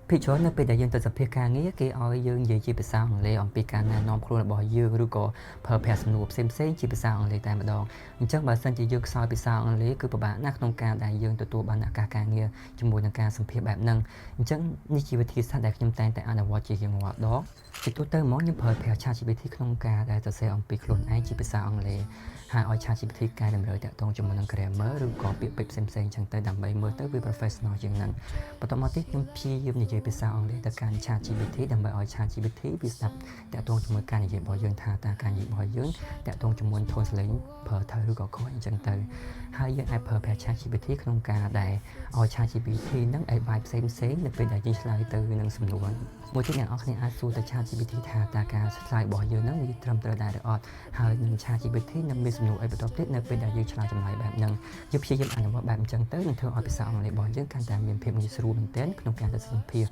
ភាគច្រើននៅពេលដែលយើងទៅសភាការងារគេឲ្យយើងនិយាយជាភាសាអង់គ្លេសអំពីការណែនាំខ្លួនរបស់យើងឬក៏ប្រើប្រាស់សំណួរផ្សេងៗជាភាសាអង់គ្លេសតែម្ដងអញ្ចឹងបើសិនជាយើងខ្សោយភាសាអង់គ្លេសគឺពិបាកណាស់ក្នុងការដែលយើងទទួលបានឱកាសការងារជាមួយនឹងការសម្ភាសន៍បែបហ្នឹងអញ្ចឹងនេះជាវិធីសាស្ត្រដែលខ្ញុំតែងតែអនុវត្តជារៀងរាល់ដងជាទូទៅមកខ្ញុំប្រើប្រាស់ ChatGPT ក្នុងការដែលសរសេរអំពីខ្លួនឯងជាភាសាអង់គ្លេសហើយឲ្យ ChatGPT កែតម្រូវតាក់ទងជាមួយនឹង grammar ឬក៏ពាក្យពេចន៍ផ្សេងៗអញ្ចឹងទៅដើម្បីមើលទៅវា professional ជាងហ្នឹងបន្ទាប់មកទៀតខ្ញុំព្យាយាមនិយាយភាសាអង់គ្លេសទៅកាន់ ChatGPT ដើម្បីឲ្យ ChatGPT វាស្ដាប់តាក់ទងជាមួយការនិយាយរបស់យើងថាតើការនិយាយរបស់យើងតាក់ទងជាមួយ tone សលេងប្រើត្រូវឬក៏ខុសអញ្ចឹងទៅហើយយើងអាចប្រើប្រាស់ ChatGPT ក្នុងការដែលឲ្យ ChatGPT នឹងអธิบายផ្សេងៗនៅពេលដែលយើងឆ្លើយទៅនឹងសំណួរមួយទៀតអ្នកនរគ្នាអាចសួរទៅ ChatGPT ថាតើការឆ្លើយរបស់យើងនឹងវាត្រឹមត្រូវដែរឬអត់ហើយនឹង ChatGPT នឹងមានសំណួរអីបន្ទាប់ទៀតនៅពេលដែលយើងឆ្លើយចម្លើយបែបហ្នឹងយើងព្យាយាមអនុវត្តបែបអញ្ចឹងទៅនឹងធ្វើឲ្យភាសាអង់គ្លេសរបស់យើងកាន់តែមានភាពងាយស្រួលមែនទែនក្នុងការទៅសម្ភាស